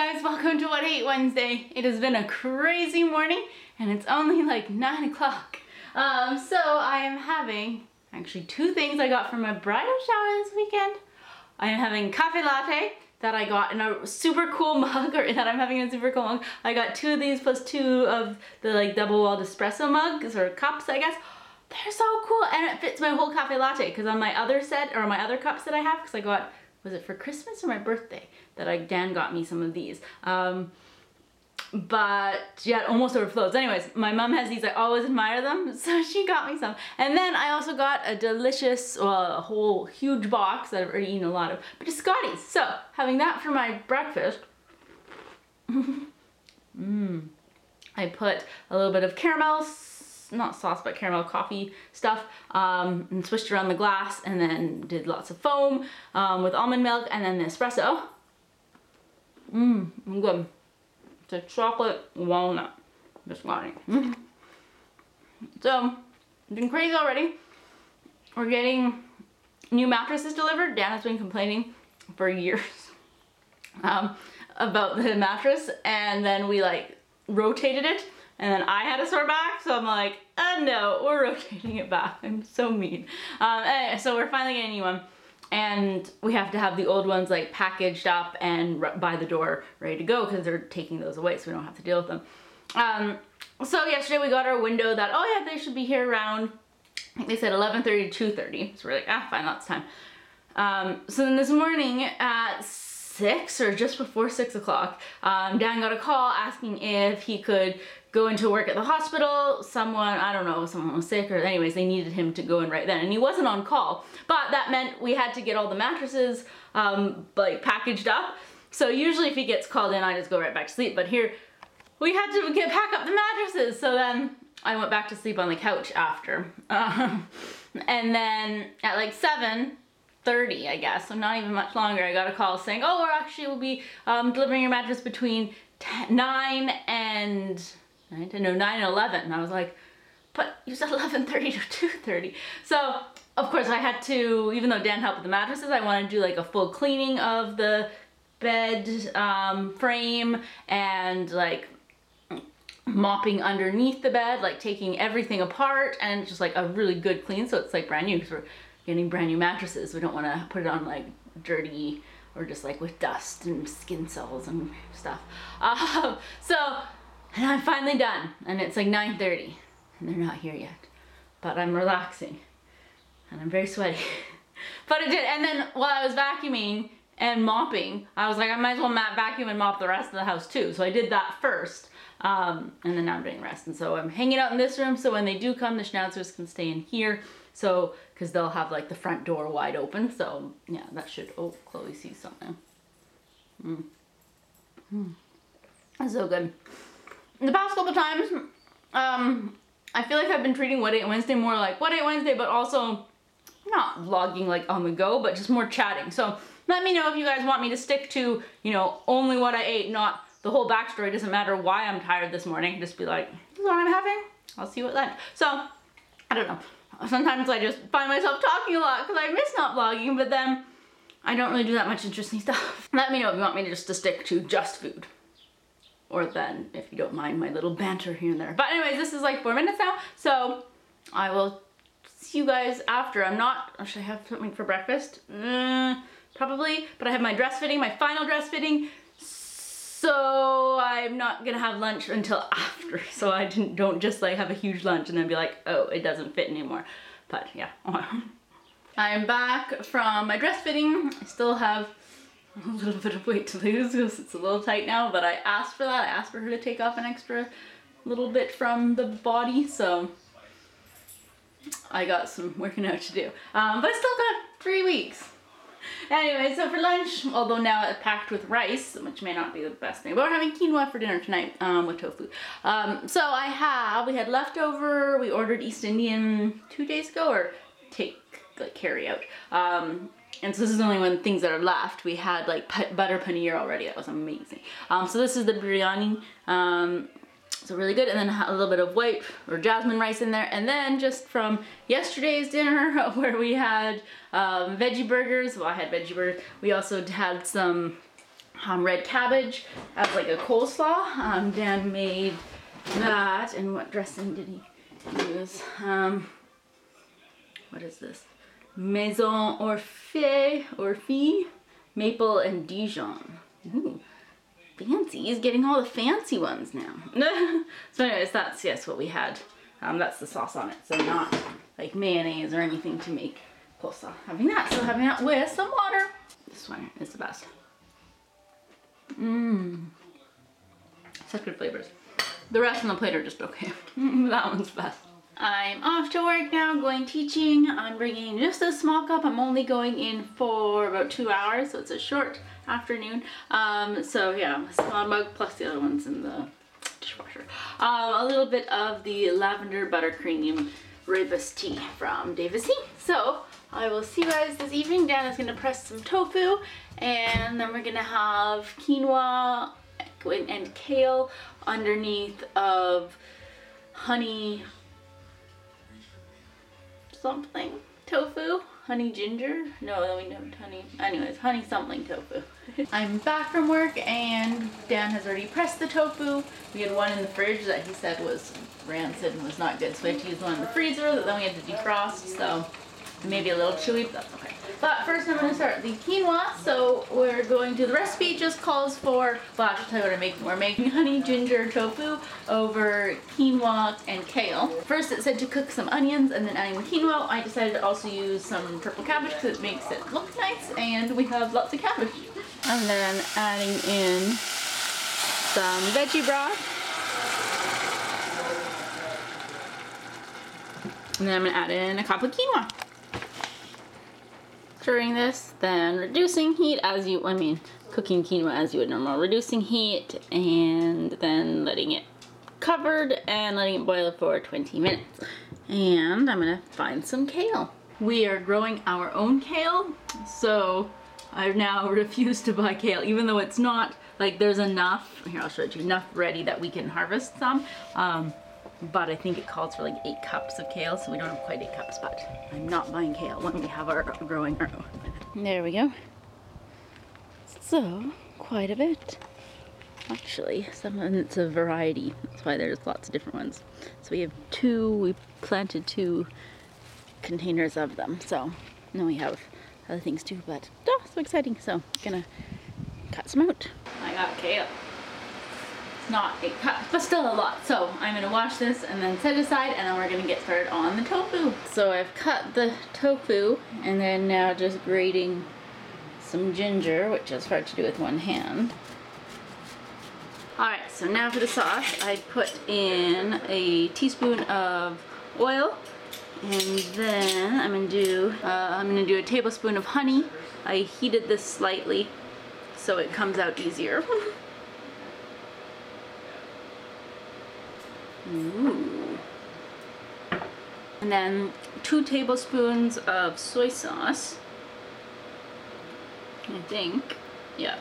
guys, welcome to What I Ate Wednesday. It has been a crazy morning and it's only like 9 o'clock. So I am having actually two things I got from my bridal shower this weekend. I am having cafe latte that I got in a super cool mug, or that I'm having in a super cool mug. I got two of these plus two of the like double walled espresso mugs or cups, I guess. They're so cool and it fits my whole cafe latte because on my other set, or my other cups that I have, because I got, was it for Christmas or my birthday that Dan got me some of these. But yeah, it almost overflows. Anyways, my mom has these, I always admire them, so she got me some. And then I also got a delicious, a whole huge box that I've already eaten a lot of, but it's Scotties. So having that for my breakfast. I put a little bit of caramel, not sauce, but caramel coffee stuff, and swished around the glass, and then did lots of foam with almond milk, and then the espresso. Good. It's a chocolate walnut biscotti. So, it's been crazy already. We're getting new mattresses delivered. Dan has been complaining for years about the mattress, and then we like rotated it, and then I had a sore back, so I'm like, oh no, we're rotating it back. I'm so mean. Anyway, so we're finally getting a new one. And we have to have the old ones like packaged up and by the door ready to go because they're taking those away so we don't have to deal with them. So yesterday we got our window that, oh yeah, they should be here around, I think they said 11:30 to 2:30. So we're like, ah, fine, lots of time. So then this morning at 6 or just before 6 o'clock, Dan got a call asking if he could go into work at the hospital. Someone, I don't know, someone was sick, or anyways, they needed him to go in right then. And he wasn't on call, but that meant we had to get all the mattresses like packaged up. So usually if he gets called in, I just go right back to sleep. But here, we had to pack up the mattresses. So then I went back to sleep on the couch after. And then at like 7:30, I guess, so not even much longer, I got a call saying, oh, we'll be delivering your mattress between 9 and 11. And I was like, but you said 11:30 to 2:30. So of course I had to, even though Dan helped with the mattresses, I wanted to do like a full cleaning of the bed frame and like mopping underneath the bed, like taking everything apart, and just like a really good clean so it's like brand new, because we're getting brand new mattresses. We don't want to put it on like dirty or just like with dust and skin cells and stuff. And I'm finally done, and it's like 9:30 and they're not here yet, but I'm relaxing and I'm very sweaty. But I did, and then while I was vacuuming and mopping, I was like, I might as well vacuum and mop the rest of the house too. So I did that first, and then now I'm doing the rest. And so I'm hanging out in this room, so when they do come, the schnauzers can stay in here. So, because they'll have like the front door wide open. So yeah, that should, oh, Chloe sees something. That's so good. The past couple times, I feel like I've been treating What I Ate Wednesday more like What I Ate Wednesday, but also not vlogging like on the go, but just more chatting. So let me know if you guys want me to stick to, you know, only what I ate, not the whole backstory. It doesn't matter why I'm tired this morning. Just be like, this is what I'm having. I'll see you at lunch. So, I don't know. Sometimes I just find myself talking a lot because I miss not vlogging, but then I don't really do that much interesting stuff. Let me know if you want me to stick to just food. Or then, if you don't mind my little banter here and there. But anyways, this is like 4 minutes now, so I will see you guys after. Should I have something for breakfast? Probably, but I have my dress fitting, my final dress fitting, so I'm not gonna have lunch until after. So I don't just like have a huge lunch and then be like, oh, it doesn't fit anymore. But yeah. I'm back from my dress fitting. I still have a little bit of weight to lose because it's a little tight now, but I asked for that. I asked for her to take off an extra little bit from the body, so I got some working out to do. But I still got 3 weeks. Anyway, so for lunch, although now it's packed with rice, which may not be the best thing, but we're having quinoa for dinner tonight with tofu. So we had leftover, we ordered East Indian 2 days ago, or carry out. And so this is only one things that are left. We had like butter paneer already. That was amazing. So this is the biryani. So really good. And then a little bit of white or jasmine rice in there. And then just from yesterday's dinner where we had veggie burgers. Well, I had veggie burgers. We also had some red cabbage as like a coleslaw. Dan made that. And what dressing did he use? What is this? Maison Orfée, maple and Dijon. Ooh, fancy. He's getting all the fancy ones now. So anyways, that's, yes, what we had. That's the sauce on it. So not like mayonnaise or anything to make coleslaw. Having that. So having that with some water. This one is the best. Mmm. Such good flavors. The rest on the plate are just okay. That one's best. I'm off to work now, going teaching. I'm bringing just a small cup. I'm only going in for about 2 hours, so it's a short afternoon. So yeah, a small mug plus the other ones in the dishwasher. A little bit of the lavender buttercream rooibos tea from Davis Tea. So I will see you guys this evening. Dan is gonna press some tofu, and then we're gonna have quinoa and kale underneath of honey something tofu, honey ginger. No, we know honey. Anyways, honey something tofu. I'm back from work and Dan has already pressed the tofu. We had one in the fridge that he said was rancid and was not good, so we had to use one in the freezer that then we had to defrost. So maybe a little chewy, but that's okay. But first I'm going to start the quinoa. So we're going to, the recipe just calls for, well, I should tell you what I'm making. We're making honey ginger tofu over quinoa and kale. First it said to cook some onions and then adding the quinoa. I decided to also use some purple cabbage because it makes it look nice, and we have lots of cabbage. And then adding in some veggie broth. And then I'm going to add in a cup of quinoa. Stirring this, then reducing heat as you, cooking quinoa as you would normal. Reducing heat and then letting it covered and letting it boil for 20 minutes. And I'm gonna find some kale. We are growing our own kale, so I now refuse to buy kale, even though it's not, like there's enough, here I'll show it to you, enough ready that we can harvest some. But I think it calls for like 8 cups of kale, so we don't have quite 8 cups, but I'm not buying kale when we have our growing our own. There we go. So, quite a bit. Actually, some of it's a variety. That's why there's lots of different ones. So we have 2, we planted 2 containers of them. So, now we have other things too, but oh, so exciting. So, gonna cut some out. I got kale. Not 8 cups, but still a lot. So I'm gonna wash this and then set it aside, and then we're gonna get started on the tofu. So I've cut the tofu and then now just grating some ginger, which is hard to do with one hand. Alright, so now for the sauce, I put in a teaspoon of oil, and then I'm gonna do a tablespoon of honey. I heated this slightly so it comes out easier. Ooh. And then 2 tablespoons of soy sauce. I think. Yeah.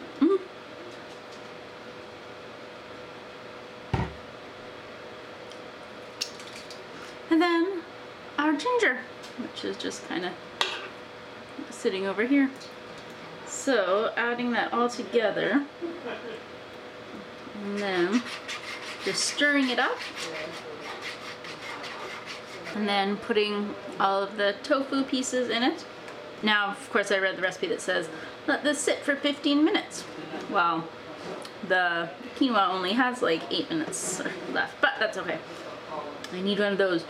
And then our ginger, which is just kind of sitting over here. So adding that all together. And then just stirring it up, and then putting all of the tofu pieces in it. Now, of course, I read the recipe that says let this sit for 15 minutes. Well, the quinoa only has like 8 minutes left, but that's okay. I need one of those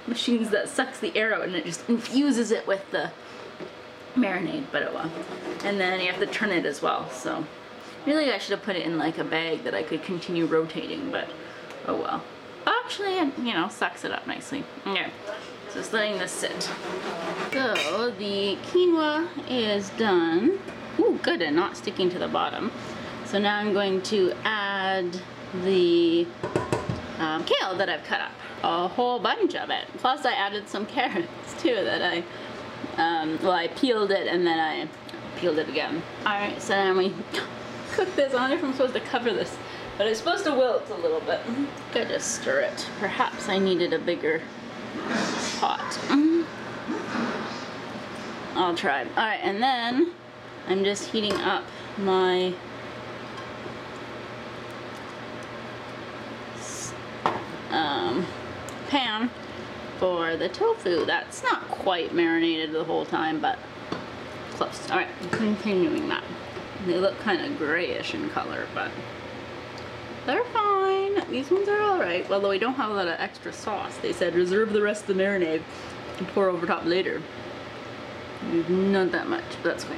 machines that sucks the air out and it just infuses it with the marinade, but it will. And then you have to turn it as well, so. Really, I should have put it in like a bag that I could continue rotating, but oh well. Actually, it, you know, sucks it up nicely. Okay, so just letting this sit. So the quinoa is done. Ooh, good, and not sticking to the bottom. So now I'm going to add the kale that I've cut up. A whole bunch of it. Plus I added some carrots too that I, well, I peeled it and then I peeled it again. Alright, so then we cook this. I don't know if I'm supposed to cover this, but it's supposed to wilt a little bit. Gotta just stir it. Perhaps I needed a bigger pot. I'll try. Alright, and then I'm just heating up my pan for the tofu. That's not quite marinated the whole time, but close. All right, continuing that. They look kind of grayish in color, but they're fine. These ones are all right, although we don't have a lot of extra sauce. They said reserve the rest of the marinade and pour over top later. Not that much, but that's okay.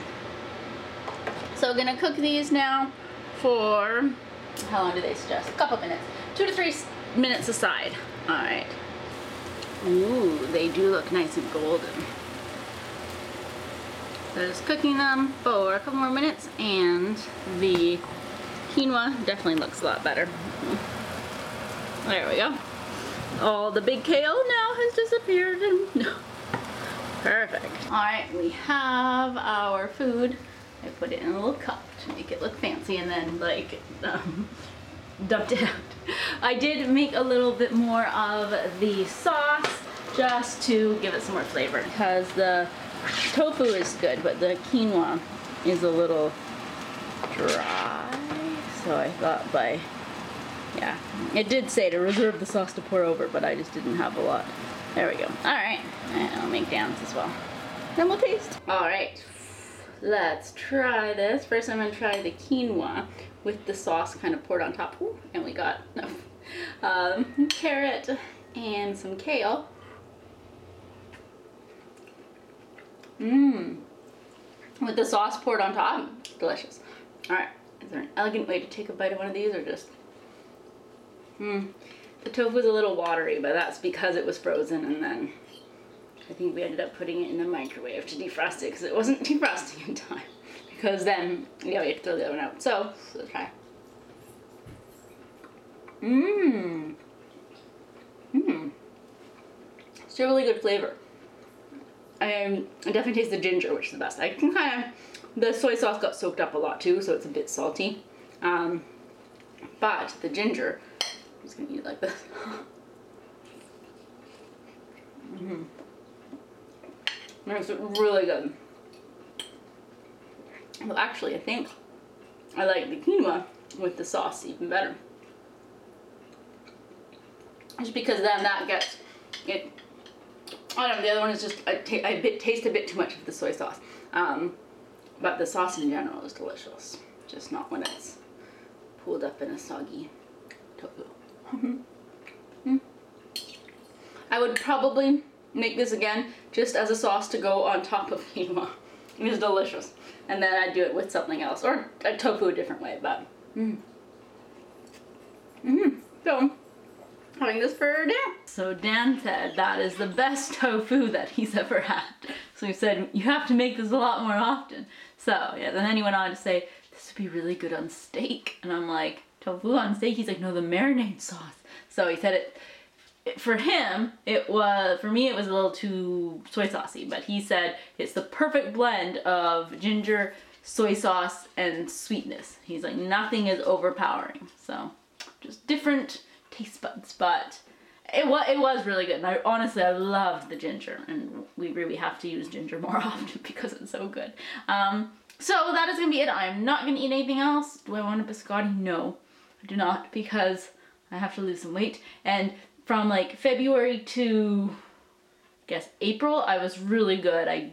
So we're gonna cook these now for, how long do they suggest? A couple minutes. 2 to 3 minutes aside. All right. Ooh, they do look nice and golden. So just cooking them for a couple more minutes, and the quinoa definitely looks a lot better. There we go. All the big kale now has disappeared. Perfect. All right, we have our food. I put it in a little cup to make it look fancy, and then like dumped it out. I did make a little bit more of the sauce just to give it some more flavor, because the tofu is good, but the quinoa is a little dry. So I thought yeah, it did say to reserve the sauce to pour over, but I just didn't have a lot. There we go. All right, and I'll make Dan's as well. Then we'll taste. All right, let's try this. First, I'm gonna try the quinoa with the sauce kind of poured on top. Ooh, and we got carrot and some kale. With the sauce poured on top, delicious. All right, is there an elegant way to take a bite of one of these, or just? The tofu is a little watery, but that's because it was frozen, and then I think we ended up putting it in the microwave to defrost it because it wasn't defrosting in time. Because then, yeah, we have to throw the other one out. So, let's try. It's a really good flavor. I definitely taste the ginger, which is the best. I can kind of, the soy sauce got soaked up a lot too, so it's a bit salty. But the ginger, I'm just gonna eat it like this. It's really good. Well, actually, I think I like the quinoa with the sauce even better. Just because then that gets it. I don't know, the other one is just, I taste a bit too much of the soy sauce. But the sauce in general is delicious. Just not when it's pulled up in a soggy tofu. I would probably make this again just as a sauce to go on top of quinoa. It is delicious. And then I'd do it with something else, or a tofu a different way, but So, having this for Dan. So Dan said that is the best tofu that he's ever had. So he said, you have to make this a lot more often. So yeah, and then he went on to say, this would be really good on steak. And I'm like, tofu on steak? He's like, no, the marinade sauce. So he said for him, for me it was a little too soy saucy, but he said it's the perfect blend of ginger, soy sauce, and sweetness. He's like, nothing is overpowering. So just different taste buds, but it was really good. And I loved the ginger, and we really have to use ginger more often because it's so good. So that is gonna be it. I'm not gonna eat anything else. Do I want a biscotti? No, I do not, because I have to lose some weight. And from like February to, I guess, April, I was really good. I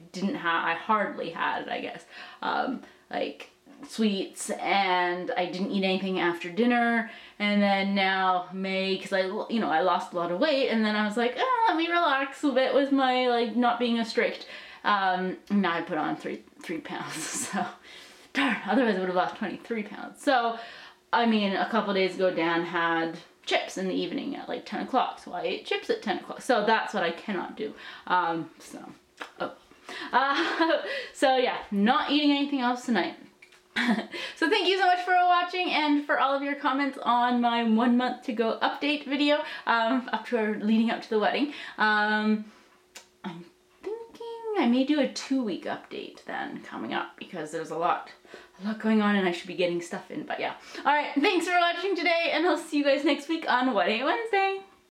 hardly had, I guess, like sweets, and I didn't eat anything after dinner. And then now May, because I lost a lot of weight, and then I was like, oh, let me relax a bit with my like not being as strict. Now I put on three pounds, so darn, otherwise I would have lost 23 pounds. So I mean, a couple days ago Dan had chips in the evening at like 10 o'clock, so I ate chips at 10 o'clock. So that's what I cannot do. So yeah, not eating anything else tonight. So thank you so much for watching, and for all of your comments on my 1 month to go update video leading up to the wedding. I'm thinking I may do a 2-week update then coming up, because there's a lot going on and I should be getting stuff in, but yeah. Alright, thanks for watching today, and I'll see you guys next week on What Ain't Wednesday.